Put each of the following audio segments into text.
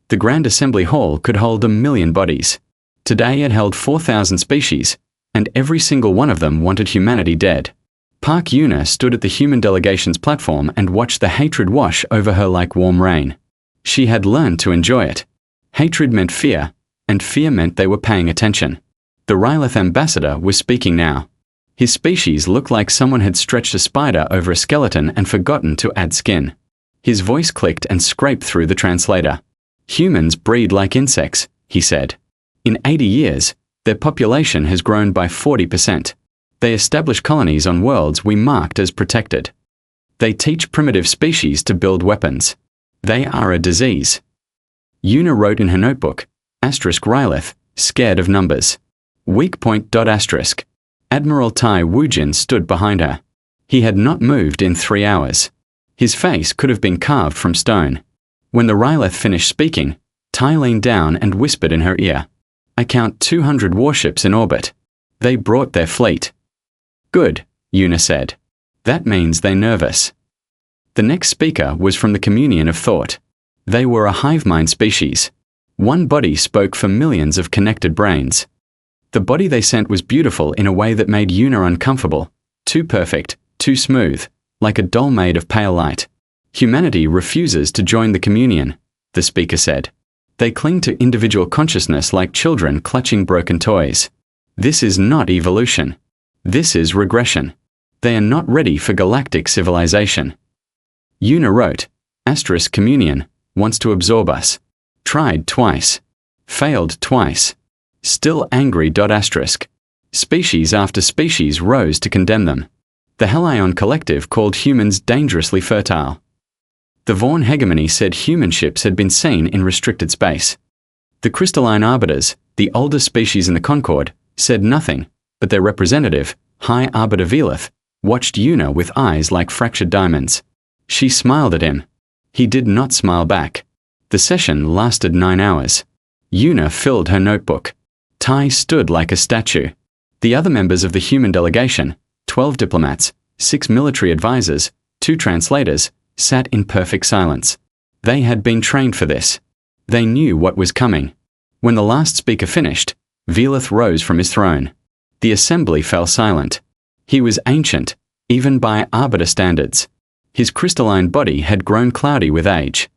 The Grand Assembly Hall could hold 1 million bodies. Today it held 4,000 species, and every single one of them wanted humanity dead. Park Yuna stood at the human delegation's platform and watched the hatred wash over her like warm rain. She had learned to enjoy it. Hatred meant fear, and fear meant they were paying attention. The Rylith ambassador was speaking now. His species looked like someone had stretched a spider over a skeleton and forgotten to add skin. His voice clicked and scraped through the translator. Humans breed like insects, he said. In 80 years, their population has grown by 40%. They establish colonies on worlds we marked as protected. They teach primitive species to build weapons. They are a disease. Yuna wrote in her notebook, *Rylith, scared of numbers. Weak point. Admiral Tai Wujin stood behind her. He had not moved in 3 hours. His face could have been carved from stone. When the Rylith finished speaking, Tai leaned down and whispered in her ear. I count 200 warships in orbit. They brought their fleet. Good, Yuna said. That means they're nervous. The next speaker was from the communion of thought. They were a hive mind species. One body spoke for millions of connected brains. The body they sent was beautiful in a way that made Yuna uncomfortable. Too perfect, too smooth, like a doll made of pale light. Humanity refuses to join the communion, the speaker said. They cling to individual consciousness like children clutching broken toys. This is not evolution. This is regression. They are not ready for galactic civilization. Yuna wrote, *Communion wants to absorb us. Tried twice. Failed twice. Still angry. Species after species rose to condemn them. The Helion Collective called humans dangerously fertile. The Vaughn hegemony said human ships had been seen in restricted space. The crystalline arbiters, the oldest species in the Concord, said nothing, but their representative, High Arbiter Velith, watched Yuna with eyes like fractured diamonds. She smiled at him. He did not smile back. The session lasted 9 hours. Yuna filled her notebook. Tai stood like a statue. The other members of the human delegation, 12 diplomats, 6 military advisors, 2 translators, sat in perfect silence. They had been trained for this. They knew what was coming. When the last speaker finished, Velith rose from his throne. The assembly fell silent. He was ancient, even by Arbiter standards. His crystalline body had grown cloudy with age.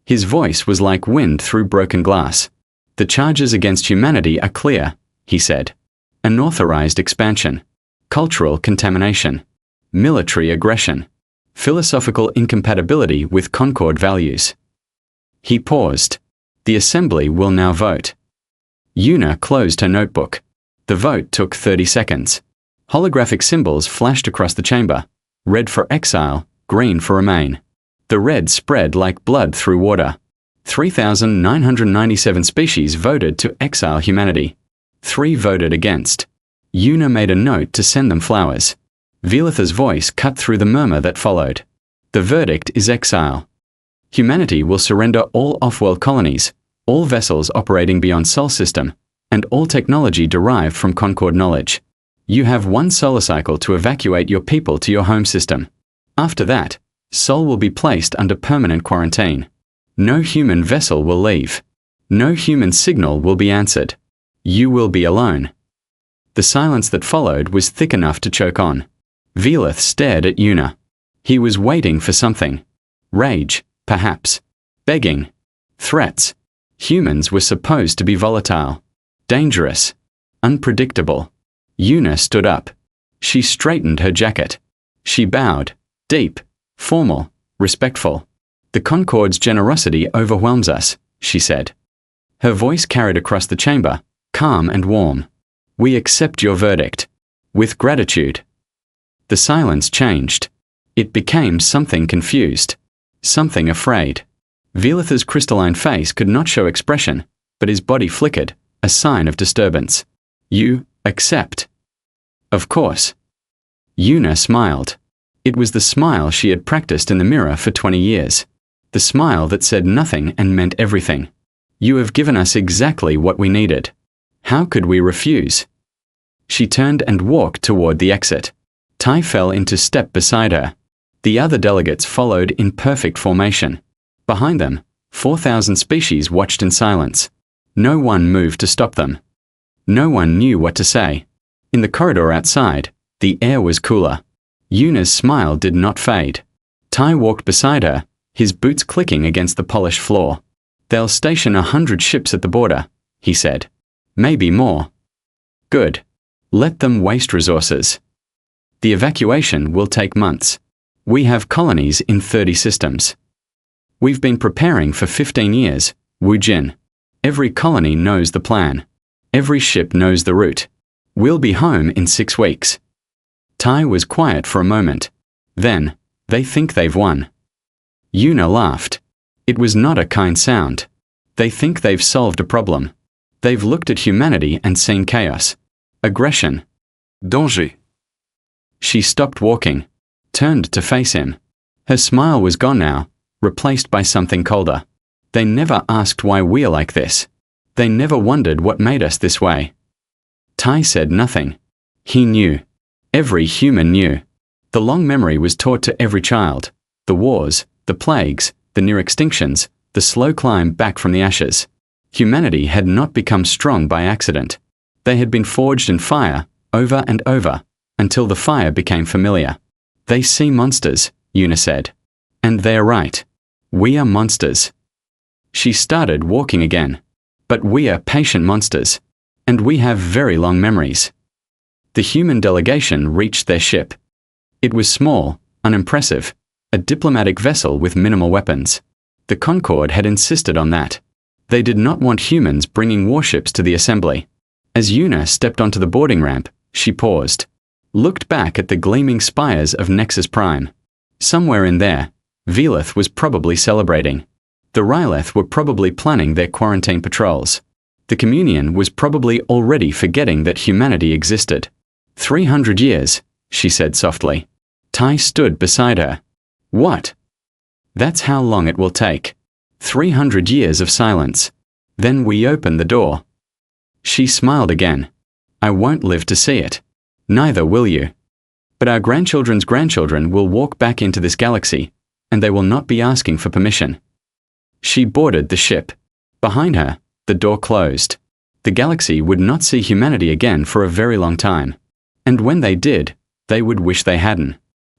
His voice was like wind through broken glass. The charges against humanity are clear, he said. Unauthorized expansion. Cultural contamination. Military aggression. Philosophical incompatibility with Concord values. He paused. The assembly will now vote. Yuna closed her notebook. The vote took 30 seconds. Holographic symbols flashed across the chamber. Red for exile, green for remain. The red spread like blood through water. 3,997 species voted to exile humanity. 3 voted against. Yuna made a note to send them flowers. Velith's voice cut through the murmur that followed. The verdict is exile. Humanity will surrender all off-world colonies, all vessels operating beyond Sol system, and all technology derived from Concord knowledge. You have 1 solar cycle to evacuate your people to your home system. After that, Sol will be placed under permanent quarantine. No human vessel will leave. No human signal will be answered. You will be alone. The silence that followed was thick enough to choke on. Velith stared at Yuna. He was waiting for something. Rage, perhaps. Begging. Threats. Humans were supposed to be volatile. Dangerous. Unpredictable. Yuna stood up. She straightened her jacket. She bowed. Deep. Formal. Respectful. The Concord's generosity overwhelms us, she said. Her voice carried across the chamber, calm and warm. We accept your verdict. With gratitude. The silence changed. It became something confused. Something afraid. Velith's crystalline face could not show expression, but his body flickered, a sign of disturbance. You accept? Of course. Yuna smiled. It was the smile she had practiced in the mirror for 20 years. The smile that said nothing and meant everything. You have given us exactly what we needed. How could we refuse? She turned and walked toward the exit. Tai fell into step beside her. The other delegates followed in perfect formation. Behind them, 4,000 species watched in silence. No one moved to stop them. No one knew what to say. In the corridor outside, the air was cooler. Yuna's smile did not fade. Tai walked beside her, his boots clicking against the polished floor. "They'll station 100 ships at the border," he said. "Maybe more." "Good. Let them waste resources. The evacuation will take months. We have colonies in 30 systems. We've been preparing for 15 years, Wu Jin. Every colony knows the plan. Every ship knows the route. We'll be home in 6 weeks." Tai was quiet for a moment. Then, "They think they've won." Yuna laughed. It was not a kind sound. They think they've solved a problem. They've looked at humanity and seen chaos. Aggression. Danger. She stopped walking, turned to face him. Her smile was gone now, replaced by something colder. "They never asked why we're like this. They never wondered what made us this way." Tai said nothing. He knew. Every human knew. The long memory was taught to every child. The wars, the plagues, the near extinctions, the slow climb back from the ashes. Humanity had not become strong by accident. They had been forged in fire, over and over, until the fire became familiar. "They see monsters," Yuna said. "And they're right. We are monsters." She started walking again. "But we are patient monsters. And we have very long memories." The human delegation reached their ship. It was small, unimpressive, a diplomatic vessel with minimal weapons. The Concord had insisted on that. They did not want humans bringing warships to the assembly. As Yuna stepped onto the boarding ramp, she paused, looked back at the gleaming spires of Nexus Prime. Somewhere in there, Velith was probably celebrating. The Ryleth were probably planning their quarantine patrols. The Communion was probably already forgetting that humanity existed. 300 years, she said softly. Tai stood beside her. "What?" "That's how long it will take. 300 years of silence. Then we open the door." She smiled again. "I won't live to see it. Neither will you. But our grandchildren's grandchildren will walk back into this galaxy, and they will not be asking for permission." She boarded the ship. Behind her, the door closed. The galaxy would not see humanity again for a very long time. And when they did, they would wish they hadn't.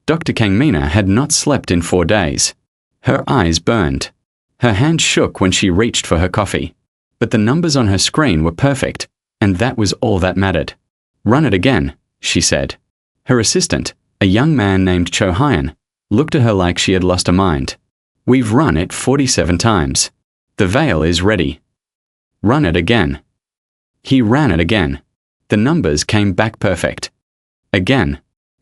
Dr. Kangmina had not slept in 4 days. Her eyes burned. Her hand shook when she reached for her coffee. But the numbers on her screen were perfect, and that was all that mattered. "Run it again," she said. Her assistant, a young man named Cho Hyun, looked at her like she had lost her mind. "We've run it 47 times. The veil is ready." "Run it again." He ran it again. The numbers came back perfect. Again.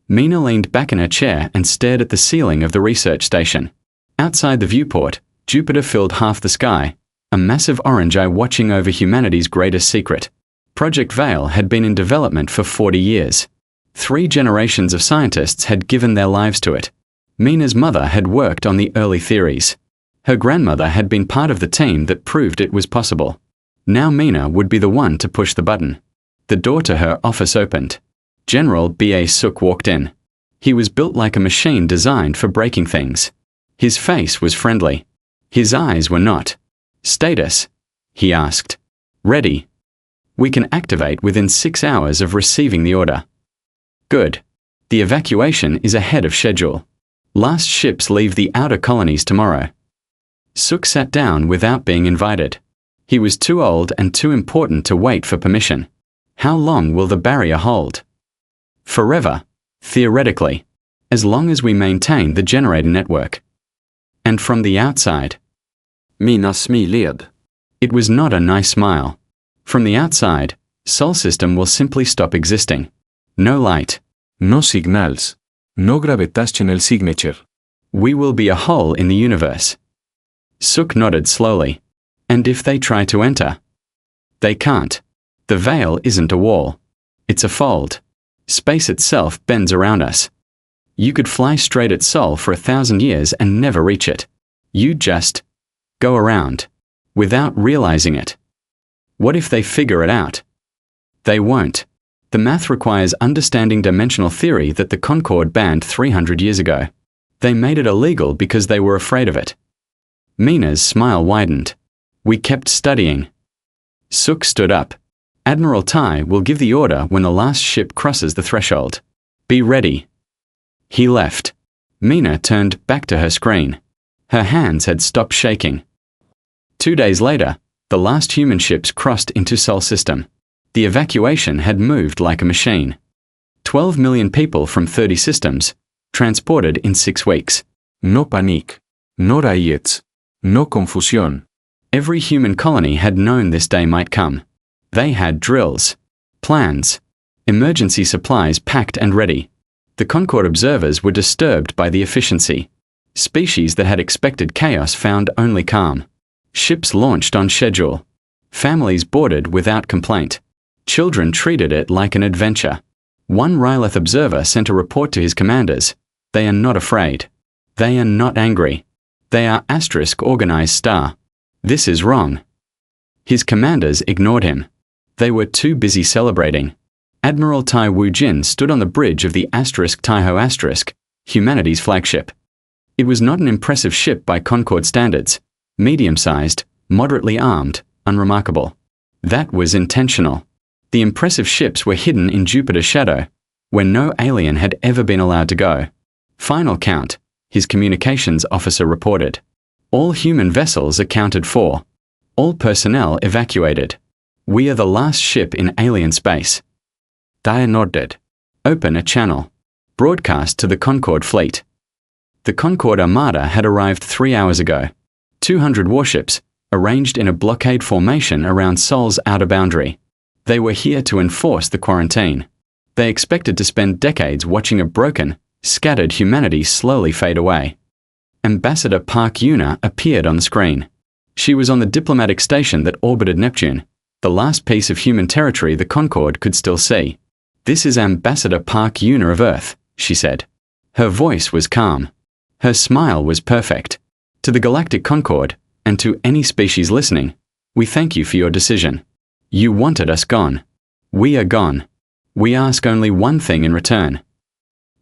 Mina leaned back in her chair and stared at the ceiling of the research station. Outside the viewport, Jupiter filled half the sky, a massive orange eye watching over humanity's greatest secret. Project Veil had been in development for 40 years. 3 generations of scientists had given their lives to it. Mina's mother had worked on the early theories. Her grandmother had been part of the team that proved it was possible. Now Mina would be the one to push the button. The door to her office opened. General B.A. Suk walked in. He was built like a machine designed for breaking things. His face was friendly. His eyes were not. "Status?" he asked. "Ready. We can activate within 6 hours of receiving the order." "Good. The evacuation is ahead of schedule. Last ships leave the outer colonies tomorrow." Suk sat down without being invited. He was too old and too important to wait for permission. How long will the barrier hold? Forever, theoretically, as long as we maintain the generator network. And from the outside? Mina smiled. It was not a nice smile. From the outside, Sol system will simply stop existing. No light. No signals. No gravitational signature. We will be a hole in the universe. Suk nodded slowly. And if they try to enter? They can't. The veil isn't a wall. It's a fold. Space itself bends around us. You could fly straight at Sol for 1,000 years and never reach it. You just go around, without realizing it. What if they figure it out? They won't. The math requires understanding dimensional theory that the Concord banned 300 years ago. They made it illegal because they were afraid of it. Mina's smile widened. We kept studying. Suk stood up. Admiral Tai will give the order when the last ship crosses the threshold. Be ready. He left. Mina turned back to her screen. Her hands had stopped shaking. 2 days later, the last human ships crossed into Sol system. The evacuation had moved like a machine. 12 million people from 30 systems, transported in 6 weeks. No panique. No riots. No confusion. Every human colony had known this day might come. They had drills, plans, emergency supplies packed and ready. The Concord observers were disturbed by the efficiency. Species that had expected chaos found only calm. Ships launched on schedule. Families boarded without complaint. Children treated it like an adventure. One Rylith observer sent a report to his commanders. They are not afraid. They are not angry. They are *organized star. This is wrong. His commanders ignored him. They were too busy celebrating. Admiral Tai Wu-jin stood on the bridge of the *Taiho*, humanity's flagship. It was not an impressive ship by Concord standards. Medium-sized, moderately armed, unremarkable. That was intentional. The impressive ships were hidden in Jupiter's shadow, where no alien had ever been allowed to go. Final count, his communications officer reported. All human vessels accounted for. All personnel evacuated. We are the last ship in alien space. Tai nodded. Open a channel. Broadcast to the Concord fleet. The Concord Armada had arrived 3 hours ago. 200 warships, arranged in a blockade formation around Sol's outer boundary. They were here to enforce the quarantine. They expected to spend decades watching a broken, scattered humanity slowly fade away. Ambassador Park Yuna appeared on the screen. She was on the diplomatic station that orbited Neptune, the last piece of human territory the Concord could still see. This is Ambassador Park Yuna of Earth, she said. Her voice was calm. Her smile was perfect. To the Galactic Concord, and to any species listening, we thank you for your decision. You wanted us gone. We are gone. We ask only one thing in return.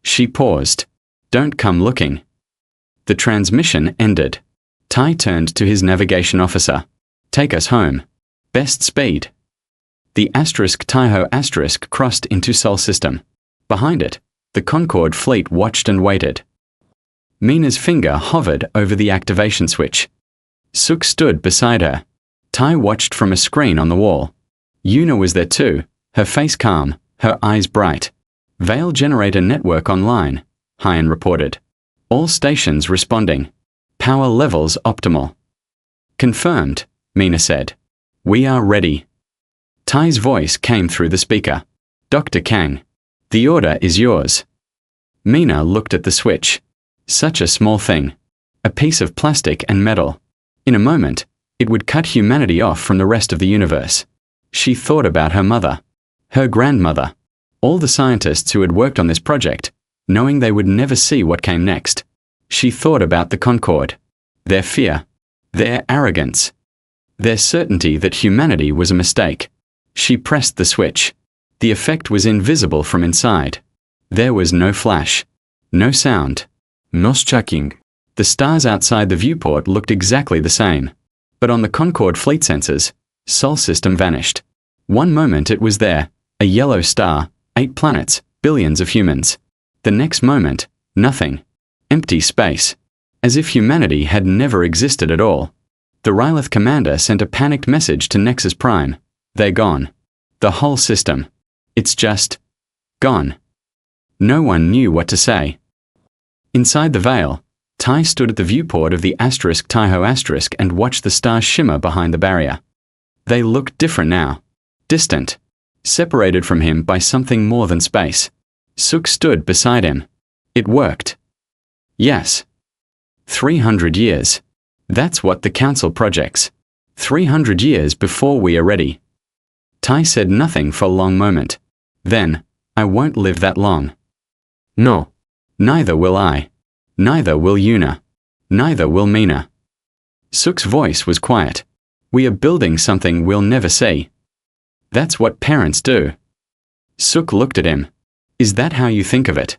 She paused. Don't come looking. The transmission ended. Tai turned to his navigation officer. Take us home. Best speed. The *Taiho* crossed into Sol system. Behind it, the Concord fleet watched and waited. Mina's finger hovered over the activation switch. Suk stood beside her. Tai watched from a screen on the wall. Yuna was there too, her face calm, her eyes bright. Veil generator network online, Hyan reported. All stations responding. Power levels optimal. Confirmed, Mina said. We are ready. Tai's voice came through the speaker. Dr. Kang. The order is yours. Mina looked at the switch. Such a small thing. A piece of plastic and metal. In a moment, it would cut humanity off from the rest of the universe. She thought about her mother. Her grandmother. All the scientists who had worked on this project, knowing they would never see what came next. She thought about the Concord. Their fear. Their arrogance. Their certainty that humanity was a mistake. She pressed the switch. The effect was invisible from inside. There was no flash. No sound. No tracking. The stars outside the viewport looked exactly the same. But on the Concord fleet sensors, Sol system vanished. One moment it was there, a yellow star, 8 planets, billions of humans. The next moment, nothing. Empty space. As if humanity had never existed at all. The Rylith commander sent a panicked message to Nexus Prime. They're gone. The whole system. It's just gone. No one knew what to say. Inside the veil, Tai stood at the viewport of the *Taiho* and watched the stars shimmer behind the barrier. They looked different now. Distant. Separated from him by something more than space. Suk stood beside him. It worked. Yes. 300 years. That's what the Council projects. 300 years before we are ready. Tai said nothing for a long moment. Then, I won't live that long. No. Neither will I. Neither will Yuna. Neither will Mina. Suk's voice was quiet. We are building something we'll never see. That's what parents do. Suk looked at him. Is that how you think of it?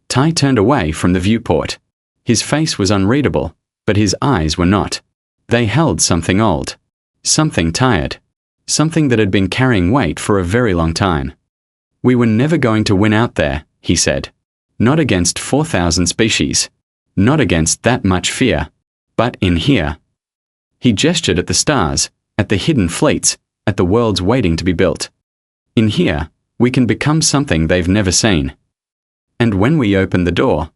Tai turned away from the viewport. His face was unreadable, But his eyes were not. They held something old. Something tired. Something that had been carrying weight for a very long time. We were never going to win out there, he said. Not against 4,000 species. Not against that much fear. But in here. He gestured at the stars, at the hidden fleets, at the worlds waiting to be built. In here, we can become something they've never seen. And when we open the door,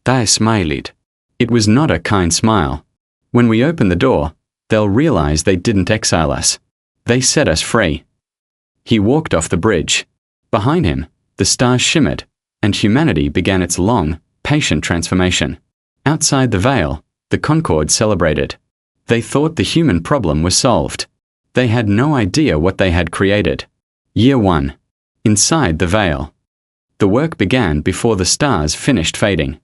they smiled. It was not a kind smile. When we open the door, they'll realize they didn't exile us. They set us free. He walked off the bridge. Behind him, the stars shimmered, and humanity began its long, patient transformation. Outside the veil, the Concorde celebrated. They thought the human problem was solved. They had no idea what they had created. Year 1. Inside the veil. The work began before the stars finished fading.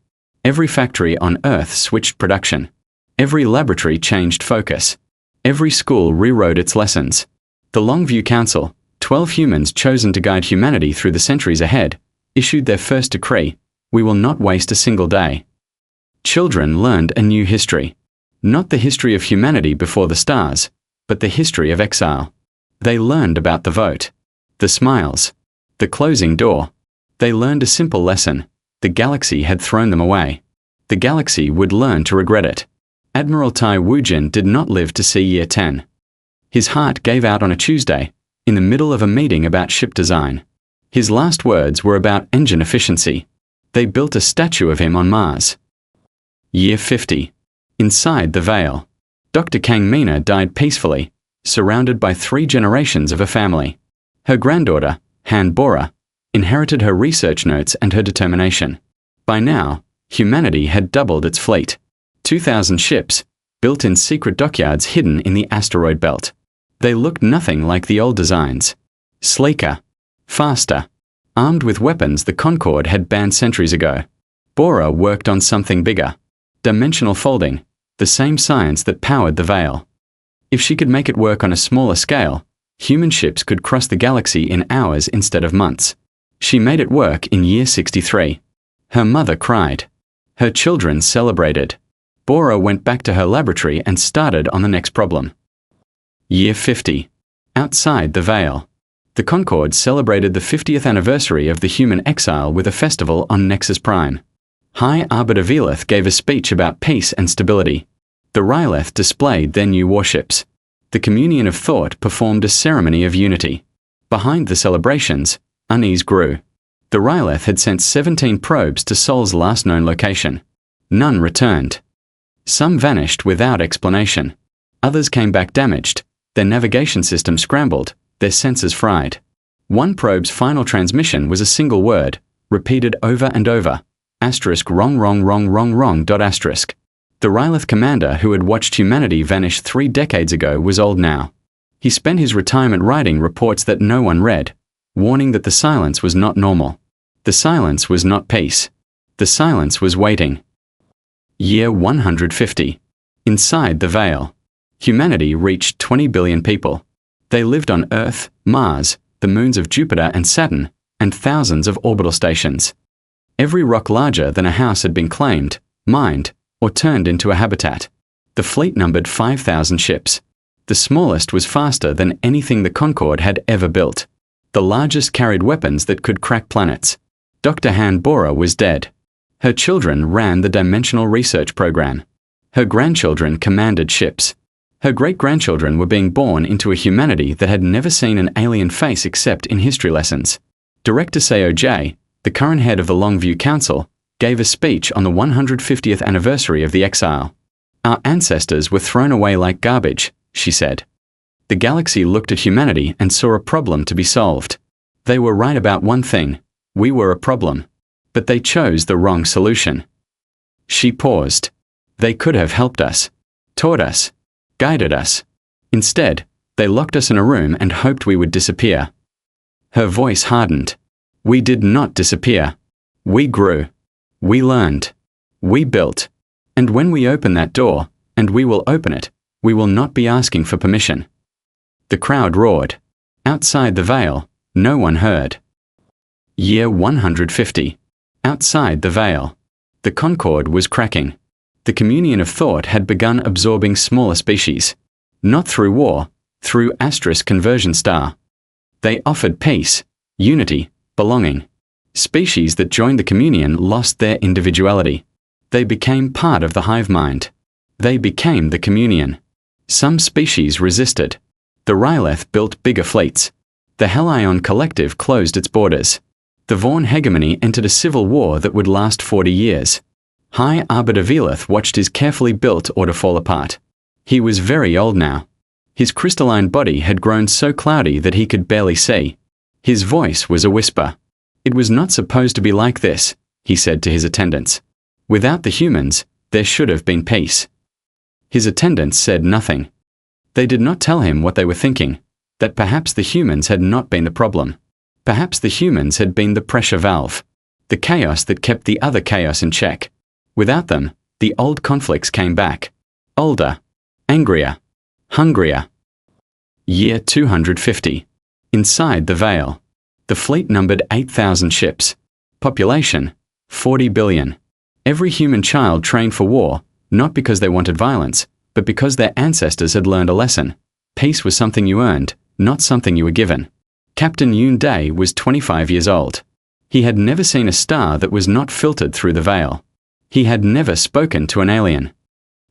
Every factory on Earth switched production. Every laboratory changed focus. Every school rewrote its lessons. The Longview Council, 12 humans chosen to guide humanity through the centuries ahead, issued their first decree: we will not waste a single day. Children learned a new history. Not the history of humanity before the stars, but the history of exile. They learned about the vote, the smiles, the closing door. They learned a simple lesson: the galaxy had thrown them away. The galaxy would learn to regret it. Admiral Tai Wujin did not live to see year 10. His heart gave out on a Tuesday, in the middle of a meeting about ship design. His last words were about engine efficiency. They built a statue of him on Mars. Year 50. Inside the veil. Dr. Kang Mina died peacefully, surrounded by 3 generations of a family. Her granddaughter, Han Bora, inherited her research notes and her determination. By now, humanity had doubled its fleet. 2,000 ships, built in secret dockyards hidden in the asteroid belt. They looked nothing like the old designs. Sleeker. Faster. Armed with weapons the Concorde had banned centuries ago. Bora worked on something bigger. Dimensional folding, the same science that powered the veil. If she could make it work on a smaller scale, human ships could cross the galaxy in hours instead of months. She made it work in year 63. Her mother cried. Her children celebrated. Bora went back to her laboratory and started on the next problem. Year 50. Outside the veil. The Concorde celebrated the 50th anniversary of the human exile with a festival on Nexus Prime. High Arbiter Velith gave a speech about peace and stability. The Ryleth displayed their new warships. The Communion of Thought performed a ceremony of unity. Behind the celebrations, unease grew. The Ryleth had sent 17 probes to Sol's last known location. None returned. Some vanished without explanation. Others came back damaged, their navigation system scrambled, their sensors fried. One probe's final transmission was a single word, repeated over and over. Wrong. The Ryleth commander who had watched humanity vanish 3 decades ago was old now. He spent his retirement writing reports that no one read, warning that the silence was not normal. The silence was not peace. The silence was waiting. Year 150. Inside the veil. Humanity reached 20 billion people. They lived on Earth, Mars, the moons of Jupiter and Saturn, and thousands of orbital stations. Every rock larger than a house had been claimed, mined, or turned into a habitat. The fleet numbered 5,000 ships. The smallest was faster than anything the Concorde had ever built. The largest carried weapons that could crack planets. Dr. Han Bora was dead. Her children ran the Dimensional Research Program. Her grandchildren commanded ships. Her great-grandchildren were being born into a humanity that had never seen an alien face except in history lessons. Director Seo Jae, the current head of the Longview Council, gave a speech on the 150th anniversary of the exile. Our ancestors were thrown away like garbage, she said. The galaxy looked at humanity and saw a problem to be solved. They were right about one thing: we were a problem. But they chose the wrong solution. She paused. They could have helped us, taught us, guided us. Instead, they locked us in a room and hoped we would disappear. Her voice hardened. We did not disappear. We grew. We learned. We built. And when we open that door, and we will open it, we will not be asking for permission. The crowd roared. Outside the veil, no one heard. Year 150. Outside the veil. The Concorde was cracking. The communion of thought had begun absorbing smaller species. Not through war, through asterisk conversion star. They offered peace, unity, belonging. Species that joined the communion lost their individuality. They became part of the hive mind. They became the communion. Some species resisted. The Ryleth built bigger fleets. The Hellion Collective closed its borders. The Vaughn hegemony entered a civil war that would last 40 years. High Arbiter Velith watched his carefully built order fall apart. He was very old now. His crystalline body had grown so cloudy that he could barely see. His voice was a whisper. It was not supposed to be like this, he said to his attendants. Without the humans, there should have been peace. His attendants said nothing. They did not tell him what they were thinking, that perhaps the humans had not been the problem. Perhaps the humans had been the pressure valve, the chaos that kept the other chaos in check. Without them, the old conflicts came back. Older, angrier, hungrier. Year 250. Inside the Veil. The fleet numbered 8,000 ships. Population, 40 billion. Every human child trained for war, not because they wanted violence, but because their ancestors had learned a lesson. Peace was something you earned, not something you were given. Captain Yoon Day was 25 years old. He had never seen a star that was not filtered through the veil. He had never spoken to an alien.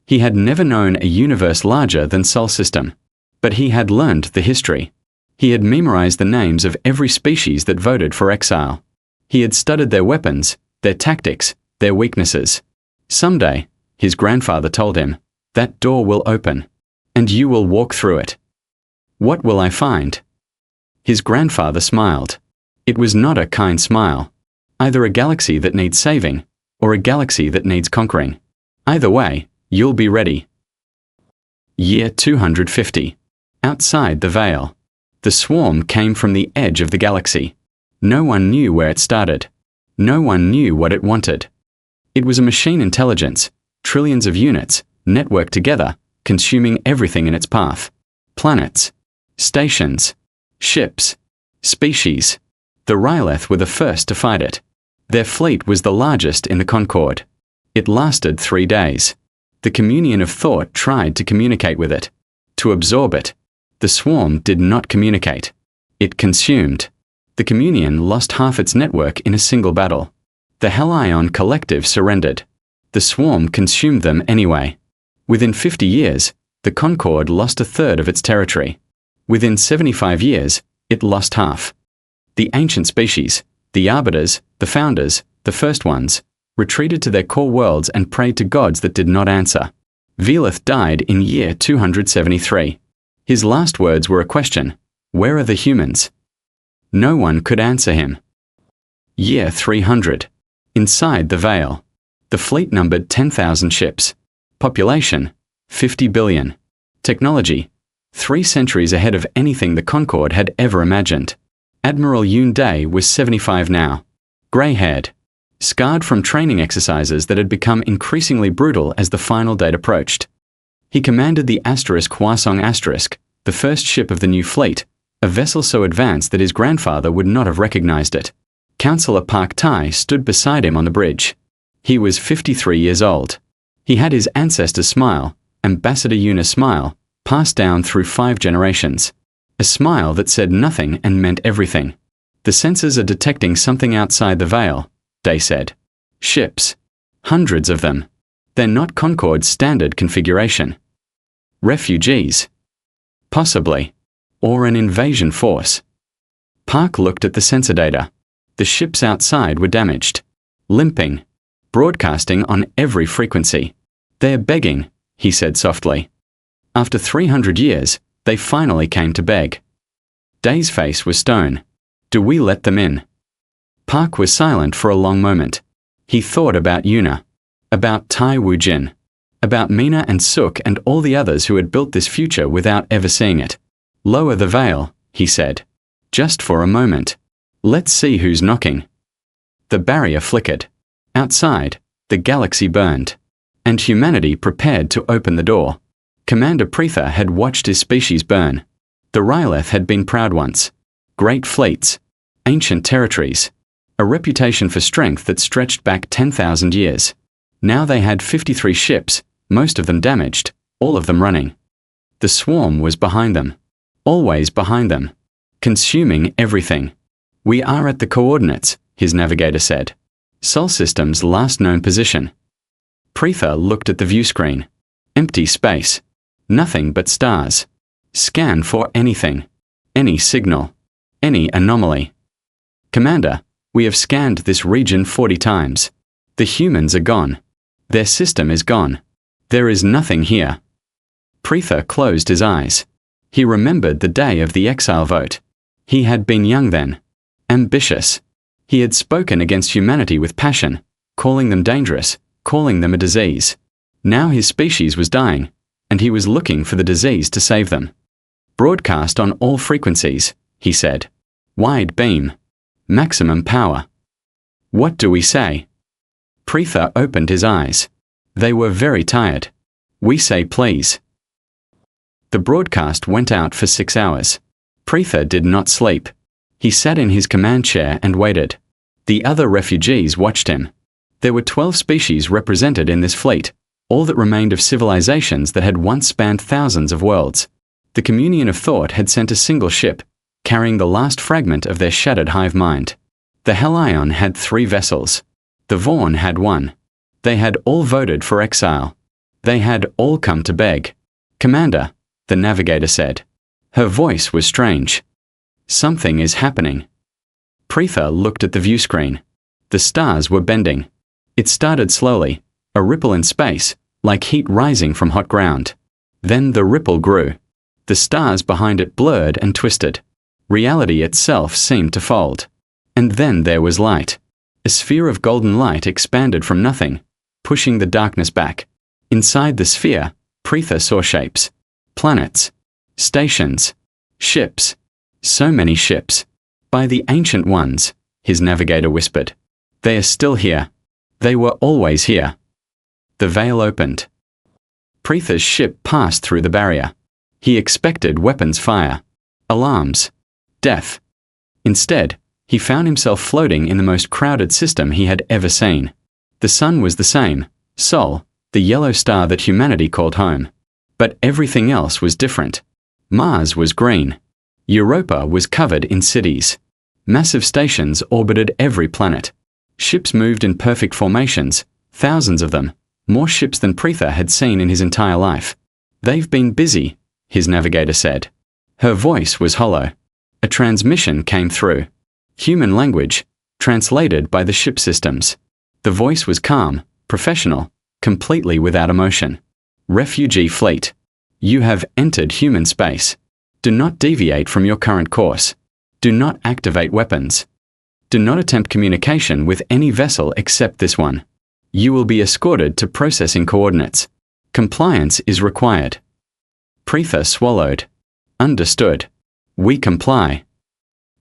He had never known a universe larger than Sol System. But he had learned the history. He had memorized the names of every species that voted for exile. He had studied their weapons, their tactics, their weaknesses. Someday, his grandfather told him, that door will open, and you will walk through it. What will I find? His grandfather smiled. It was not a kind smile. Either a galaxy that needs saving, or a galaxy that needs conquering. Either way, you'll be ready. Year 250. Outside the veil. The swarm came from the edge of the galaxy. No one knew where it started. No one knew what it wanted. It was a machine intelligence, trillions of units, networked together, consuming everything in its path. Planets, stations, ships, species. The Ryleth were the first to fight it. Their fleet was the largest in the Concord. It lasted 3 days. The communion of thought tried to communicate with it, to absorb it. The swarm did not communicate. It consumed. The communion lost half its network in a single battle. The Hellion Collective surrendered. The swarm consumed them anyway. Within 50 years, the Concord lost a third of its territory. Within 75 years, it lost half. The ancient species, the arbiters, the founders, the first ones, retreated to their core worlds and prayed to gods that did not answer. Velith died in year 273. His last words were a question: where are the humans? No one could answer him. Year 300. Inside the veil. The fleet numbered 10,000 ships. Population, 50 billion. Technology, 3 centuries ahead of anything the Concord had ever imagined. Admiral Yoon Day was 75 now. Grey-haired. Scarred from training exercises that had become increasingly brutal as the final date approached. He commanded the Hwasong Asterisk, the first ship of the new fleet, a vessel so advanced that his grandfather would not have recognized it. Councillor Park Tai stood beside him on the bridge. He was 53 years old. He had his ancestor's smile, Ambassador Yuna's smile, passed down through 5 generations. A smile that said nothing and meant everything. The sensors are detecting something outside the veil, Day said. Ships. Hundreds of them. They're not Concord's standard configuration. Refugees. Possibly. Or an invasion force. Park looked at the sensor data. The ships outside were damaged. Limping. Broadcasting on every frequency. They're begging, he said softly. After 300 years, they finally came to beg. Day's face was stone. Do we let them in? Park was silent for a long moment. He thought about Yuna. About Tai Wu-jin. About Mina and Suk and all the others who had built this future without ever seeing it. Lower the veil, he said. Just for a moment. Let's see who's knocking. The barrier flickered. Outside, the galaxy burned. And humanity prepared to open the door. Commander Preetha had watched his species burn. The Ryleth had been proud once. Great fleets. Ancient territories. A reputation for strength that stretched back 10,000 years. Now they had 53 ships, most of them damaged, all of them running. The swarm was behind them. Always behind them. Consuming everything. We are at the coordinates, his navigator said. Sol system's last known position. Preetha looked at the view screen. Empty space. Nothing but stars. Scan for anything. Any signal. Any anomaly. Commander, we have scanned this region 40 times. The humans are gone. Their system is gone. There is nothing here. Preetha closed his eyes. He remembered the day of the Exile vote. He had been young then. Ambitious. He had spoken against humanity with passion, calling them dangerous, calling them a disease. Now his species was dying, and he was looking for the disease to save them. Broadcast on all frequencies, he said. Wide beam. Maximum power. What do we say? Preetha opened his eyes. They were very tired. We say please. The broadcast went out for 6 hours. Preetha did not sleep. He sat in his command chair and waited. The other refugees watched him. There were 12 species represented in this fleet, all that remained of civilizations that had once spanned thousands of worlds. The communion of thought had sent a single ship, carrying the last fragment of their shattered hive mind. The Helion had 3 vessels. The Vaughn had 1. They had all voted for exile. They had all come to beg. Commander, the navigator said. Her voice was strange. Something is happening. Preetha looked at the view screen. The stars were bending. It started slowly, a ripple in space, like heat rising from hot ground. Then the ripple grew. The stars behind it blurred and twisted. Reality itself seemed to fold. And then there was light. A sphere of golden light expanded from nothing, pushing the darkness back. Inside the sphere, Preetha saw shapes. Planets. Stations. Ships. So many ships. By the ancient ones, his navigator whispered. They are still here. They were always here. The veil opened. Preetha's ship passed through the barrier. He expected weapons fire. Alarms. Death. Instead, he found himself floating in the most crowded system he had ever seen. The sun was the same, Sol, the yellow star that humanity called home. But everything else was different. Mars was green. Europa was covered in cities. Massive stations orbited every planet. Ships moved in perfect formations, thousands of them, more ships than Preetha had seen in his entire life. They've been busy, his navigator said. Her voice was hollow. A transmission came through. Human language, translated by the ship systems. The voice was calm, professional, completely without emotion. Refugee fleet. You have entered human space. Do not deviate from your current course. Do not activate weapons. Do not attempt communication with any vessel except this one. You will be escorted to processing coordinates. Compliance is required. Preetha swallowed. Understood. We comply.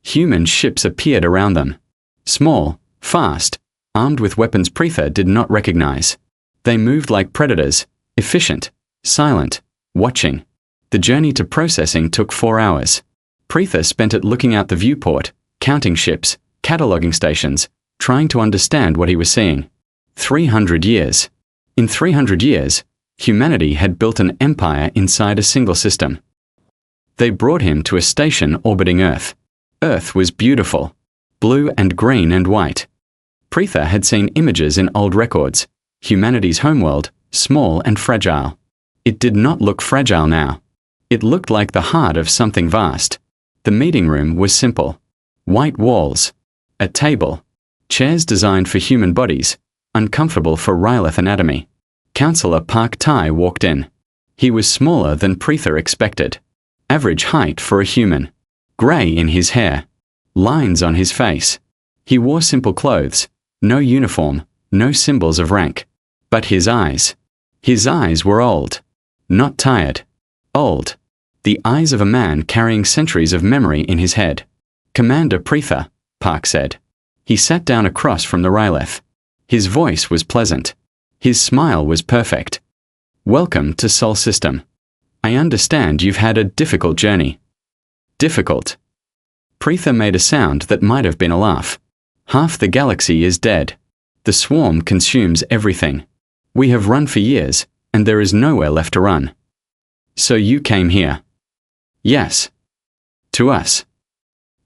Human ships appeared around them. Small, fast, armed with weapons Preetha did not recognize. They moved like predators, efficient, silent, watching. The journey to processing took 4 hours. Preetha spent it looking out the viewport, counting ships, cataloging stations, trying to understand what he was seeing. 300 years. In 300 years, humanity had built an empire inside a single system. They brought him to a station orbiting Earth. Earth was beautiful. Blue and green and white. Preetha had seen images in old records. Humanity's homeworld, small and fragile. It did not look fragile now. It looked like the heart of something vast. The meeting room was simple. White walls. A table. Chairs designed for human bodies, uncomfortable for Rylith anatomy. Councillor Park Tai walked in. He was smaller than Preetha expected. Average height for a human. Grey in his hair. Lines on his face. He wore simple clothes. No uniform, no symbols of rank. But his eyes. His eyes were old. Not tired. Old. The eyes of a man carrying centuries of memory in his head. Commander Preetha, Park said. He sat down across from the Rylith. His voice was pleasant. His smile was perfect. Welcome to Sol System. I understand you've had a difficult journey. Difficult. Preetha made a sound that might have been a laugh. Half the galaxy is dead. The swarm consumes everything. We have run for years, and there is nowhere left to run. So you came here? Yes. To us?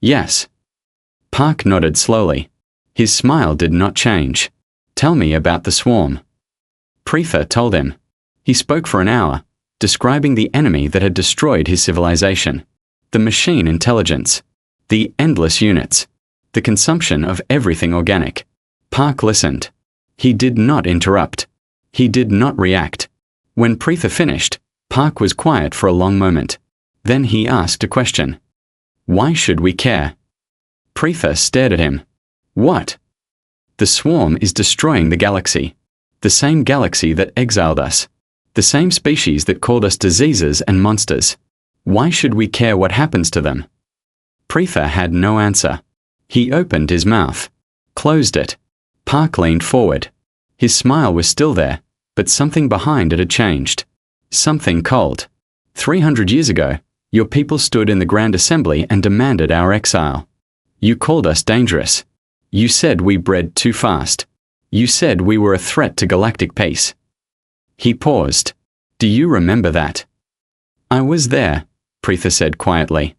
Yes. Park nodded slowly. His smile did not change. Tell me about the swarm. Preetha told him. He spoke for an hour, describing the enemy that had destroyed his civilization, the machine intelligence, the endless units, the consumption of everything organic. Park listened. He did not interrupt. He did not react. When Preetha finished, Park was quiet for a long moment. Then he asked a question. Why should we care? Preetha stared at him. What? The swarm is destroying the galaxy. The same galaxy that exiled us. The same species that called us diseases and monsters. Why should we care what happens to them? Preetha had no answer. He opened his mouth, closed it. Park leaned forward. His smile was still there, but something behind it had changed. Something cold. 300 years ago, your people stood in the Grand Assembly and demanded our exile. You called us dangerous. You said we bred too fast. You said we were a threat to galactic peace. He paused. Do you remember that? I was there, Preetha said quietly.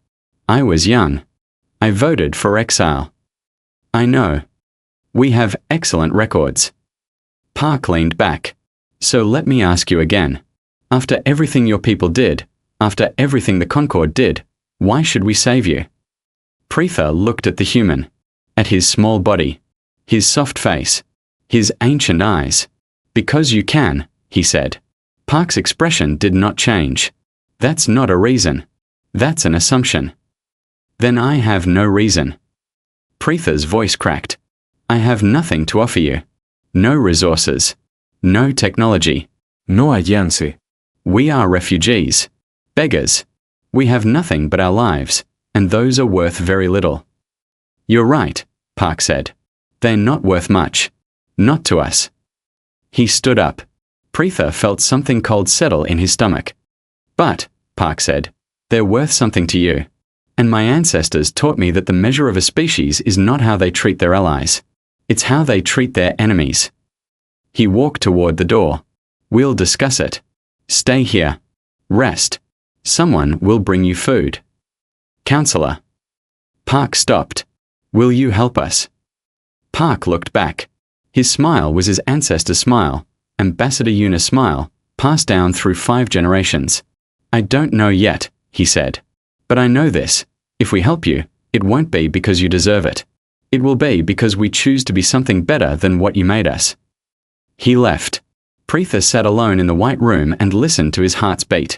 I was young. I voted for exile. I know. We have excellent records. Park leaned back. So let me ask you again. After everything your people did, after everything the Concord did, why should we save you? Preetha looked at the human, at his small body, his soft face, his ancient eyes. Because you can, he said. Park's expression did not change. That's not a reason. That's an assumption. Then I have no reason. Preetha's voice cracked. I have nothing to offer you. No resources. No technology. No alliance. We are refugees. Beggars. We have nothing but our lives, and those are worth very little. You're right, Park said. They're not worth much. Not to us. He stood up. Preetha felt something cold settle in his stomach. But, Park said, they're worth something to you. And my ancestors taught me that the measure of a species is not how they treat their allies. It's how they treat their enemies. He walked toward the door. We'll discuss it. Stay here. Rest. Someone will bring you food. Counselor. Park stopped. Will you help us? Park looked back. His smile was his ancestor's smile, Ambassador Yuna's smile, passed down through 5 generations. I don't know yet, he said. But I know this. If we help you, it won't be because you deserve it. It will be because we choose to be something better than what you made us. He left. Preetha sat alone in the white room and listened to his heart's beat.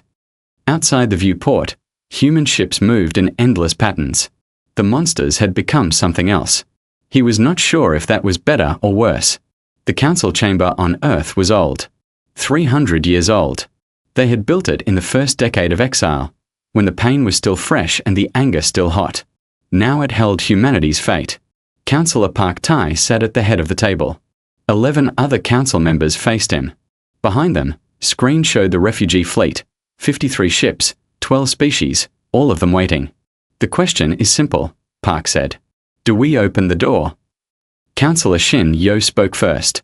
Outside the viewport, human ships moved in endless patterns. The monsters had become something else. He was not sure if that was better or worse. The council chamber on Earth was old. 300 years old. They had built it in the first decade of exile, when the pain was still fresh and the anger still hot. Now it held humanity's fate. Councillor Park Tai sat at the head of the table. 11 other council members faced him. Behind them, screen showed the refugee fleet, 53 ships, 12 species, all of them waiting. The question is simple, Park said. Do we open the door? Councillor Shin Yo spoke first.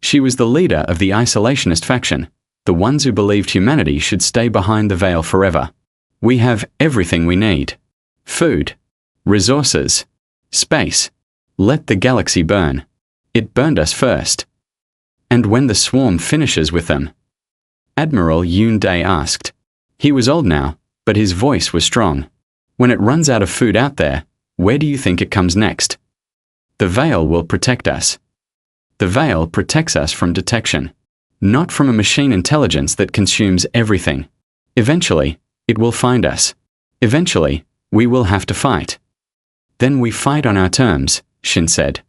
She was the leader of the isolationist faction, the ones who believed humanity should stay behind the veil forever. We have everything we need. Food. Resources. Space. Let the galaxy burn. It burned us first. And when the swarm finishes with them? Admiral Yoon Dae asked. He was old now, but his voice was strong. When it runs out of food out there, where do you think it comes next? The veil will protect us. The veil protects us from detection, not from a machine intelligence that consumes everything. Eventually, it will find us. Eventually, we will have to fight. Then we fight on our terms, Shin said.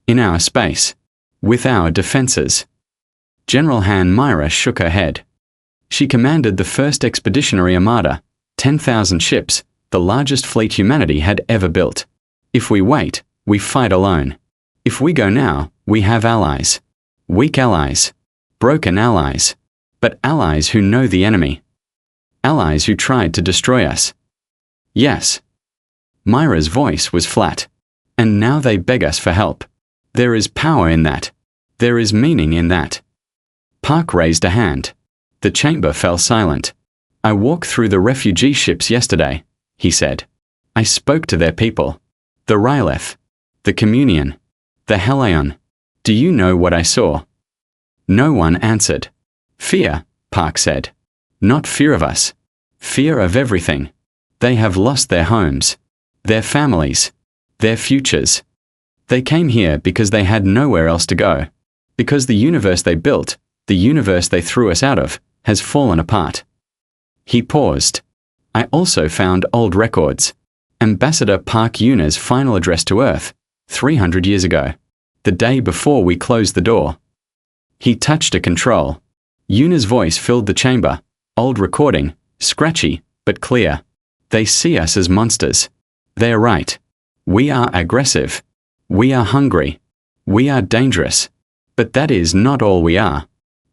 In our space. With our defenses. General Han Myra shook her head. She commanded the first expeditionary armada, 10,000 ships, the largest fleet humanity had ever built. If we wait, we fight alone. If we go now, we have allies. Weak allies. Broken allies. But allies who know the enemy. Allies who tried to destroy us. Yes. Myra's voice was flat. And now they beg us for help. There is power in that. There is meaning in that. Park raised a hand. The chamber fell silent. I walked through the refugee ships yesterday, he said. I spoke to their people. The Ryleth. The Communion. The Helion. Do you know what I saw? No one answered. Fear, Park said. Not fear of us. Fear of everything. They have lost their homes, their families, their futures. They came here because they had nowhere else to go. Because the universe they built, the universe they threw us out of, has fallen apart. He paused. I also found old records. Ambassador Park Yuna's final address to Earth, 300 years ago. The day before we closed the door. He touched a control. Yuna's voice filled the chamber. Old recording, scratchy, but clear. They see us as monsters. They are right. We are aggressive. We are hungry. We are dangerous. But that is not all we are.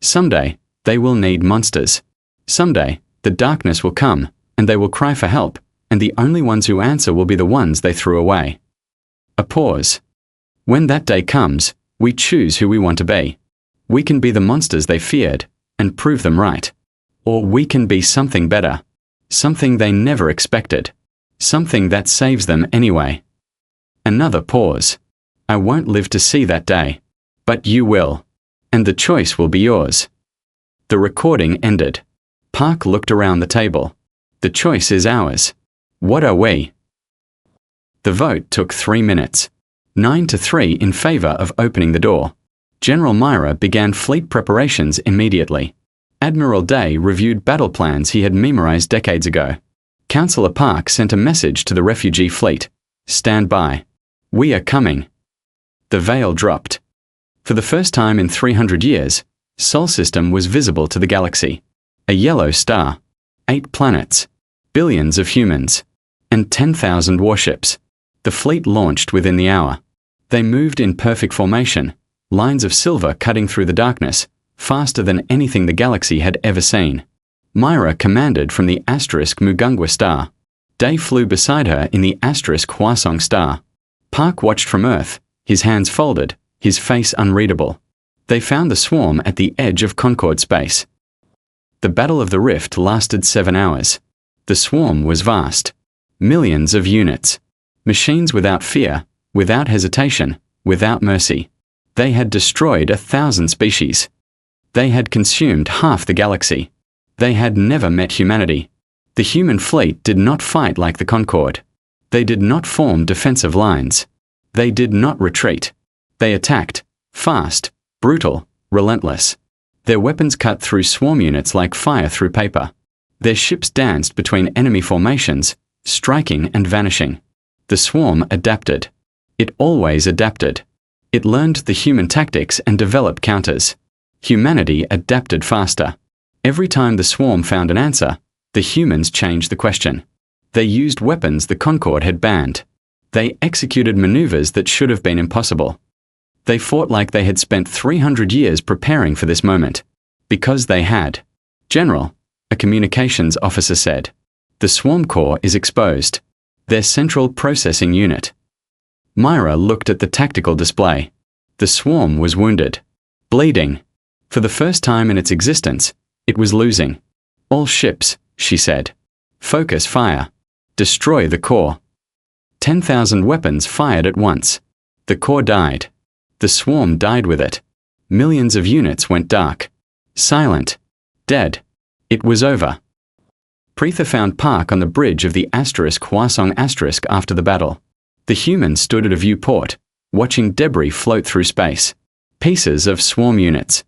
Someday, they will need monsters. Someday, the darkness will come, and they will cry for help, and the only ones who answer will be the ones they threw away. A pause. When that day comes, we choose who we want to be. We can be the monsters they feared, and prove them right. Or we can be something better. Something they never expected. Something that saves them anyway. Another pause. I won't live to see that day. But you will. And the choice will be yours. The recording ended. Park looked around the table. The choice is ours. What are we? The vote took 3 minutes. 9-3 in favor of opening the door. General Myra began fleet preparations immediately. Admiral Day reviewed battle plans he had memorized decades ago. Councillor Park sent a message to the refugee fleet. Stand by. We are coming. The veil dropped. For the first time in 300 years, Sol System was visible to the galaxy. A yellow star. 8 planets. Billions of humans. And 10,000 warships. The fleet launched within the hour. They moved in perfect formation, lines of silver cutting through the darkness, faster than anything the galaxy had ever seen. Myra commanded from the asterisk Mugungwa star. Day flew beside her in the asterisk Hwasong star. Park watched from Earth, his hands folded, his face unreadable. They found the swarm at the edge of Concord space. The Battle of the Rift lasted 7 hours. The swarm was vast. Millions of units. Machines without fear, without hesitation, without mercy. They had destroyed 1,000 species. They had consumed half the galaxy. They had never met humanity. The human fleet did not fight like the Concorde. They did not form defensive lines. They did not retreat. They attacked, fast, brutal, relentless. Their weapons cut through swarm units like fire through paper. Their ships danced between enemy formations, striking and vanishing. The swarm adapted. It always adapted. It learned the human tactics and developed counters. Humanity adapted faster. Every time the swarm found an answer, the humans changed the question. They used weapons the Concorde had banned. They executed maneuvers that should have been impossible. They fought like they had spent 300 years preparing for this moment. Because they had. General, a communications officer said, the swarm core is exposed. Their central processing unit. Myra looked at the tactical display. The swarm was wounded. Bleeding. For the first time in its existence, it was losing. All ships, she said. Focus fire. Destroy the core. 10,000 weapons fired at once. The core died. The swarm died with it. Millions of units went dark. Silent. Dead. It was over. Preetha found Park on the bridge of the asterisk Hwasong asterisk after the battle. The humans stood at a viewport, watching debris float through space. Pieces of swarm units.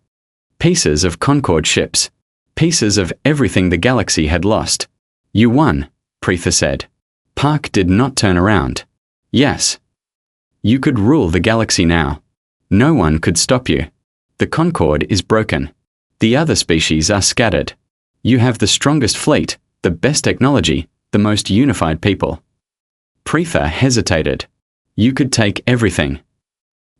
Pieces of Concorde ships. Pieces of everything the galaxy had lost. You won, Preetha said. Park did not turn around. Yes. You could rule the galaxy now. No one could stop you. The Concorde is broken. The other species are scattered. You have the strongest fleet, the best technology, the most unified people. Preetha hesitated. You could take everything.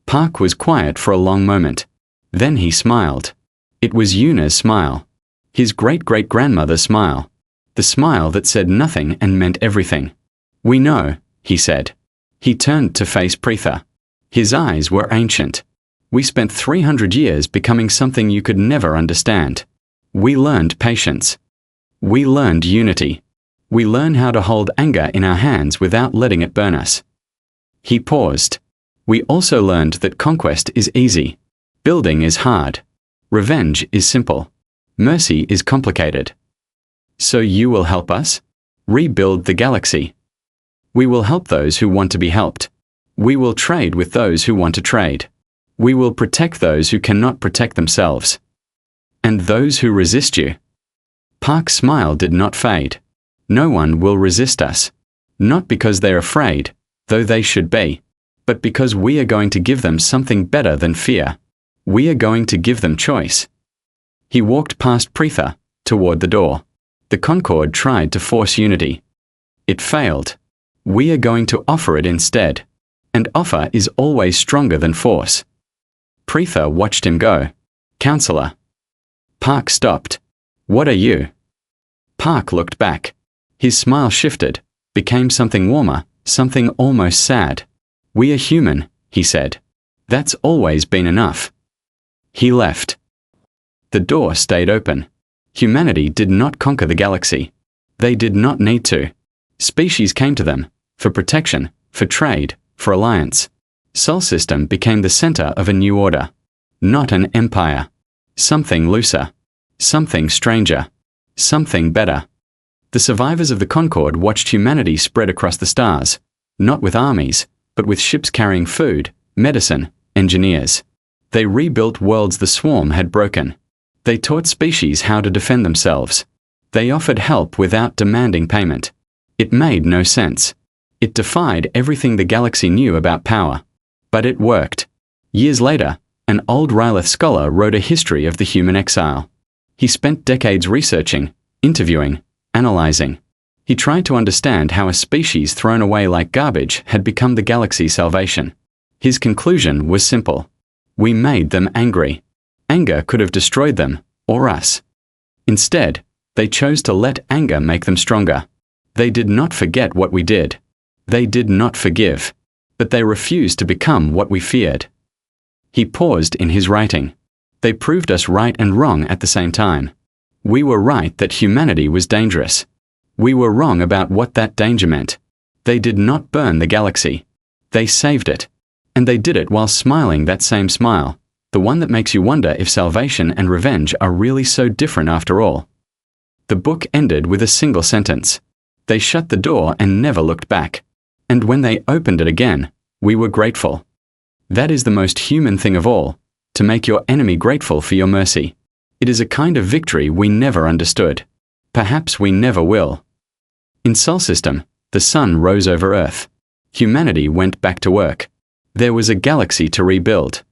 Park was quiet for a long moment. Then he smiled. It was Yuna's smile. His great-great-grandmother's smile. The smile that said nothing and meant everything. We know, he said. He turned to face Preetha. His eyes were ancient. We spent 300 years becoming something you could never understand. We learned patience. We learned unity. We learn how to hold anger in our hands without letting it burn us. He paused. We also learned that conquest is easy. Building is hard. Revenge is simple. Mercy is complicated. So you will help us? Rebuild the galaxy. We will help those who want to be helped. We will trade with those who want to trade. We will protect those who cannot protect themselves. And those who resist you. Park's smile did not fade. No one will resist us. Not because they're afraid, though they should be, but because we are going to give them something better than fear. We are going to give them choice. He walked past Preetha, toward the door. The Concord tried to force unity. It failed. We are going to offer it instead. And offer is always stronger than force. Preetha watched him go. Counselor. Park stopped. What are you? Park looked back. His smile shifted, became something warmer, something almost sad. We are human, he said. That's always been enough. He left. The door stayed open. Humanity did not conquer the galaxy. They did not need to. Species came to them, for protection, for trade, for alliance. Sol System became the center of a new order. Not an empire. Something looser. Something stranger. Something better. The survivors of the Concord watched humanity spread across the stars, not with armies, but with ships carrying food, medicine, engineers. They rebuilt worlds the swarm had broken. They taught species how to defend themselves. They offered help without demanding payment. It made no sense. It defied everything the galaxy knew about power. But it worked. Years later, an old Rylith scholar wrote a history of the human exile. He spent decades researching, interviewing, analyzing. He tried to understand how a species thrown away like garbage had become the galaxy's salvation. His conclusion was simple. We made them angry. Anger could have destroyed them, or us. Instead, they chose to let anger make them stronger. They did not forget what we did. They did not forgive. But they refused to become what we feared. He paused in his writing. They proved us right and wrong at the same time. We were right that humanity was dangerous. We were wrong about what that danger meant. They did not burn the galaxy. They saved it. And they did it while smiling that same smile, the one that makes you wonder if salvation and revenge are really so different after all. The book ended with a single sentence. They shut the door and never looked back. And when they opened it again, we were grateful. That is the most human thing of all, to make your enemy grateful for your mercy. It is a kind of victory we never understood. Perhaps we never will. In Sol System, the sun rose over Earth. Humanity went back to work. There was a galaxy to rebuild.